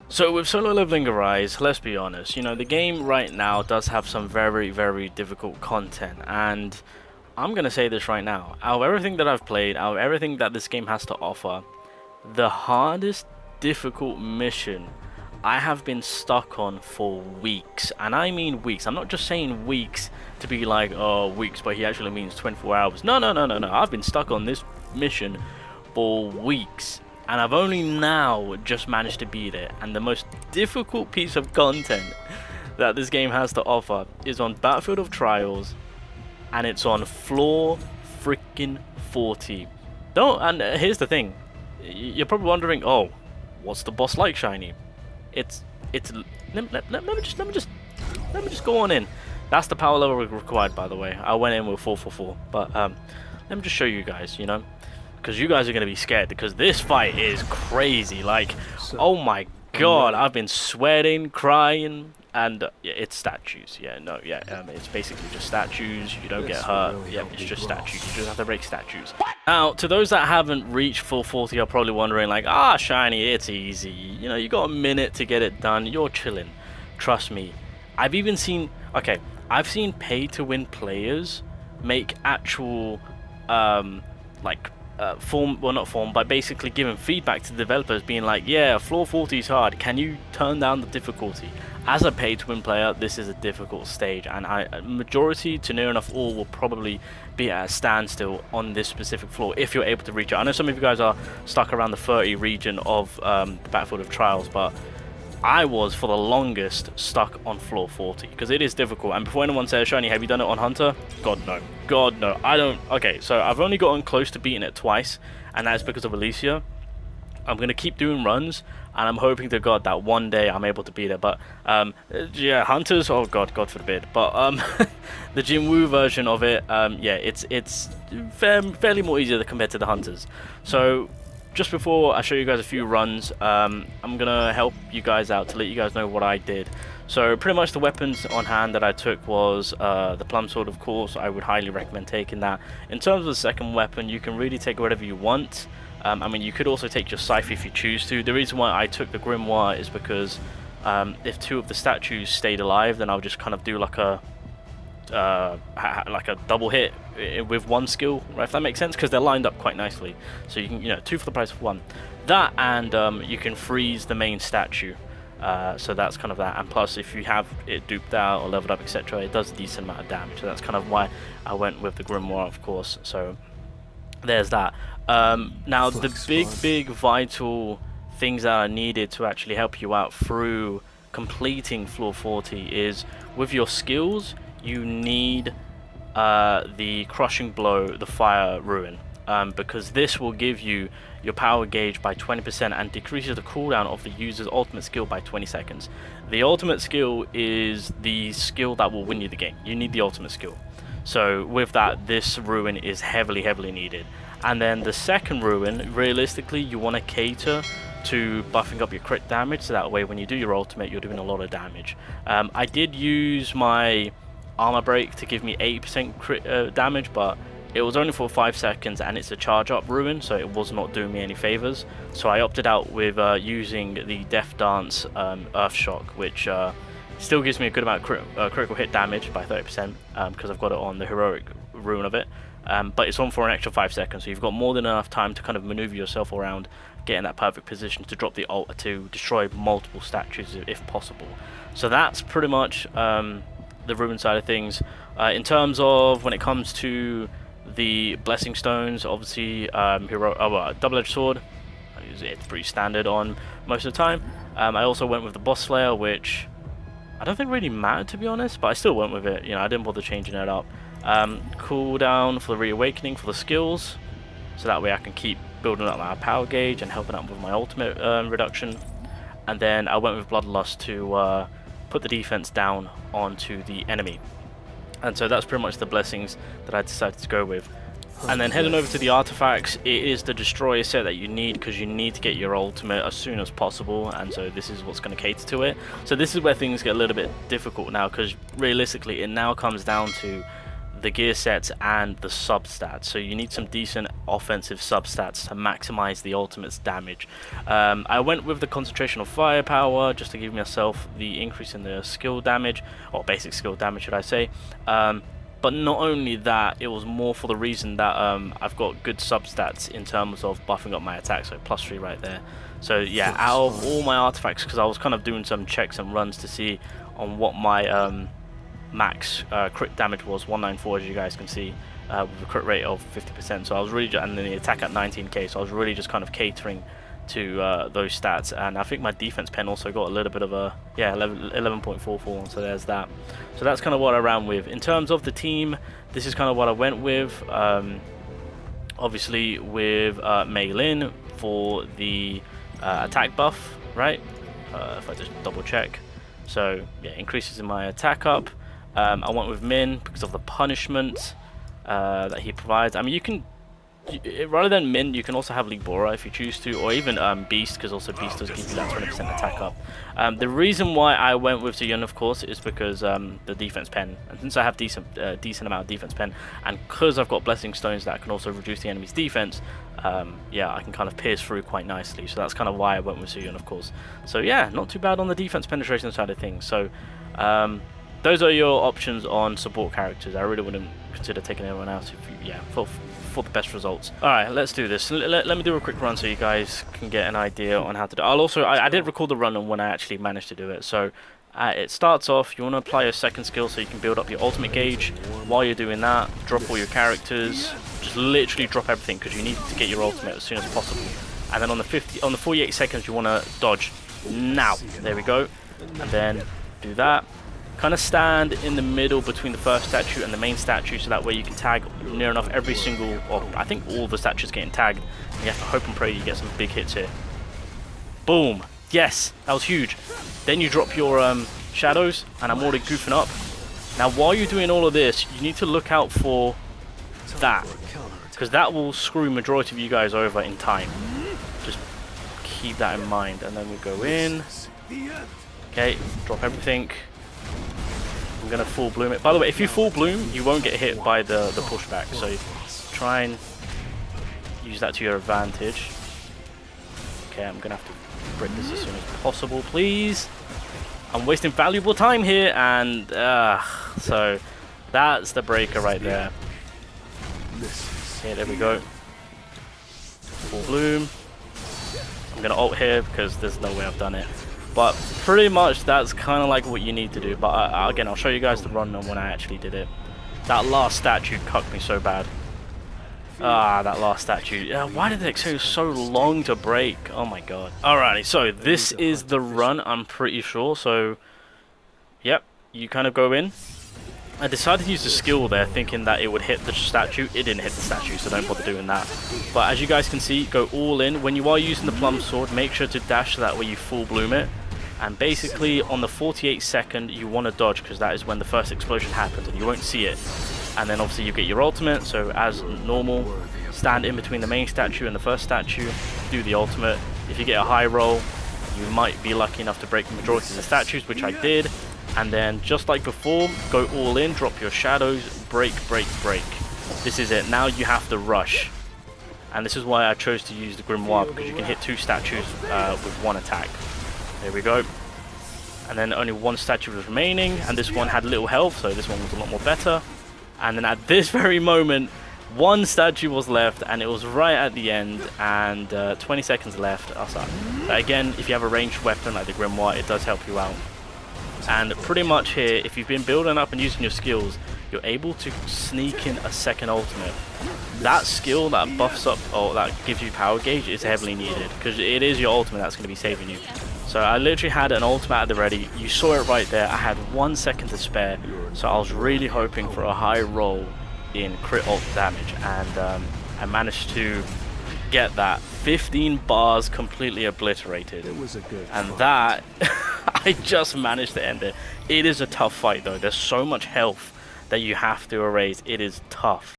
So with Solo Leveling Arise, let's be honest, you know, the game right now does have some very, very difficult content, and I'm gonna say this right now, out of everything that I've played, out of everything that this game has to offer, the hardest difficult mission I have been stuck on for weeks, and I mean weeks. I'm not just saying weeks to be like, oh, weeks, but he actually means 24 hours. No, no, no, no, no. I've been stuck on this mission for weeks, and I've only now just managed to beat it. And the most difficult piece of content that this game has to offer is on Battlefield of Trials, and it's on floor freaking 40. Here's the thing. You're probably wondering, oh, what's the boss like, Shiny? Let me just go on in. That's the power level required, by the way. I went in with 444, but let me just show you guys, you know, because you guys are gonna be scared because this fight is crazy. Like, oh my god, I've been sweating, crying, and yeah, it's statues. Yeah, no, yeah, it's basically just statues. You don't get hurt. Yeah, it's just statues. You just have to break statues. Now, to those that haven't reached full 40 are probably wondering like, ah, Shiny, it's easy. You know, you got a minute to get it done. You're chilling. Trust me. I've even seen, okay, I've seen pay-to-win players make actual, not form, but basically giving feedback to the developers being like, yeah, floor 40 is hard. Can you turn down the difficulty? As a pay-to-win player, this is a difficult stage, and majority to near enough all will probably be at a standstill on this specific floor if you're able to reach it. I know some of you guys are stuck around the 30 region of the Battlefield of Trials, but I was, for the longest, stuck on floor 40, because it is difficult. And before anyone says, Shiny, have you done it on Hunter? God, no. God, no. I don't... Okay, so I've only gotten close to beating it twice, and that's because of Alicia. I'm going to keep doing runs, and I'm hoping to God that one day I'm able to beat it. But, yeah, Hunters, oh God, God forbid. But, the Jinwoo version of it, yeah, it's fairly more easier compared to the Hunters. So, just before I show you guys a few runs, I'm going to help you guys out to let you guys know what I did. So, pretty much the weapons on hand that I took was the Plum Sword, of course. I would highly recommend taking that. In terms of the second weapon, you can really take whatever you want. I mean, you could also take your scythe if you choose to. The reason why I took the Grimoire is because if two of the statues stayed alive, then I'll just kind of do like a double hit with one skill, right? If that makes sense, because they're lined up quite nicely. So you can, you know, two for the price of one. That, and you can freeze the main statue. So that's kind of that. And plus, if you have it duped out or leveled up, etc., it does a decent amount of damage. So that's kind of why I went with the Grimoire, of course. So there's that. Now the big vital things that are needed to actually help you out through completing floor 40 is with your skills. You need the Crushing Blow, the Fire Ruin, because this will give you your power gauge by 20% and decreases the cooldown of the user's ultimate skill by 20 seconds. The ultimate skill is the skill that will win you the game. You need the ultimate skill. So with that, this ruin is heavily needed. And then the second ruin, realistically, you want to cater to buffing up your crit damage, so that way when you do your ultimate, you're doing a lot of damage. I did use my armor break to give me 80% crit damage, but it was only for 5 seconds, and it's a charge up ruin, so it was not doing me any favors. So I opted out with using the Death Dance Earth Shock, which still gives me a good amount of critical hit damage by 30%, because I've got it on the heroic rune of it. But it's on for an extra 5 seconds, so you've got more than enough time to kind of maneuver yourself around, get in that perfect position to drop the ult to destroy multiple statues if possible. So that's pretty much the ruin side of things. In terms of when it comes to the blessing stones, obviously double-edged sword, it's pretty standard on most of the time. I also went with the boss slayer, which I don't think really mattered, to be honest, but I still went with it. You know, I didn't bother changing it up. Cooldown for the reawakening for the skills, so that way I can keep building up my power gauge and helping out with my ultimate reduction. And then I went with Bloodlust to put the defense down onto the enemy. And so that's pretty much the blessings that I decided to go with. And then heading over to the artifacts, it is the destroyer set that you need, because you need to get your ultimate as soon as possible, and so this is what's going to cater to it. So this is where things get a little bit difficult now, because realistically it now comes down to the gear sets and the substats. So you need some decent offensive substats to maximize the ultimate's damage. I went with the concentration of firepower just to give myself the increase in the skill damage, or basic skill damage should I say. But not only that, it was more for the reason that I've got good substats in terms of buffing up my attack, so +3 right there. So yeah, out of all my artifacts, because I was kind of doing some checks and runs to see on what my max crit damage was, 194 as you guys can see, with a crit rate of 50%. So I was really, and then the attack at 19k, so I was really just kind of catering to those stats. And I think my defense pen also got a little bit of a 11.44, so there's that. So that's kind of what I ran with. In terms of the team, this is kind of what I went with. Obviously with Mei Lin for the attack buff, right? If I just double check, so yeah, increases in my attack up. I went with Min because of the punishment that he provides. I mean, you can, rather than Min, you can also have Libora if you choose to, or even Beast, because also Beast does give you that 20% attack up. The reason why I went with Ziyun, of course, is because the defense pen, and since I have decent amount of defense pen, and because I've got blessing stones that can also reduce the enemy's defense, yeah, I can kind of pierce through quite nicely. So that's kind of why I went with Ziyun, of course. So yeah, not too bad on the defense penetration side of things. So those are your options on support characters. I really wouldn't consider taking anyone else if you, yeah, for the best results. Alright, let's do this. Let me do a quick run so you guys can get an idea on how to do it. I'll also, I did record the run on when I actually managed to do it. So it starts off, you want to apply your second skill so you can build up your ultimate gauge. While you're doing that, drop all your characters. Just literally drop everything because you need to get your ultimate as soon as possible. And then on the 48 seconds you want to dodge. Now, there we go. And then do that. Kind of stand in the middle between the first statue and the main statue, so that way you can tag near enough every single, or I think all the statues getting tagged. You have to hope and pray you get some big hits here. Boom! Yes, that was huge. Then you drop your shadows, and I'm already goofing up. Now while you're doing all of this, you need to look out for that, because that will screw majority of you guys over in time. Just keep that in mind. And then we go in. Okay, drop everything. I'm gonna full bloom it. By the way, if you full bloom, you won't get hit by the pushback, so try and use that to your advantage. Okay, I'm gonna have to break this as soon as possible, please. I'm wasting valuable time here, and so that's the breaker right there. Okay, there we go. Full bloom. I'm gonna ult here because there's no way I've done it. But pretty much that's kind of like what you need to do. But again, I'll show you guys the run on when I actually did it. That last statue cucked me so bad. That last statue. Why did it take so long to break? Oh my god. Alrighty, so this is the run, I'm pretty sure. So, yep, you kind of go in. I decided to use the skill there thinking that it would hit the statue. It didn't hit the statue, so don't bother doing that. But as you guys can see, go all in. When you are using the plum sword, make sure to dash so that way you full bloom it. And basically on the 48 second you want to dodge, because that is when the first explosion happens and you won't see it. And then obviously you get your ultimate, so as normal, stand in between the main statue and the first statue, do the ultimate. If you get a high roll, you might be lucky enough to break the majority of the statues, which I did. And then just like before, go all in, drop your shadows, break, break, break. This is it. Now you have to rush. And this is why I chose to use the Grimoire, because you can hit 2 statues with 1 attack. There we go. And then only 1 statue was remaining, and this one had little health, so this one was a lot more better. And then at this very moment, 1 statue was left, and it was right at the end, and 20 seconds left. But again, if you have a ranged weapon like the Grimoire, it does help you out. And pretty much here, if you've been building up and using your skills, you're able to sneak in a second ultimate. That skill that buffs up, or that gives you power gauge, is heavily needed, because it is your ultimate that's going to be saving you. So I literally had an ultimate at the ready. You saw it right there. I had 1 second to spare, so I was really hoping for a high roll in crit ult damage, and I managed to get that. 15 bars completely obliterated. It was a good and fight. That I just managed to end it. It is a tough fight though. There's so much health that you have to erase. It is tough.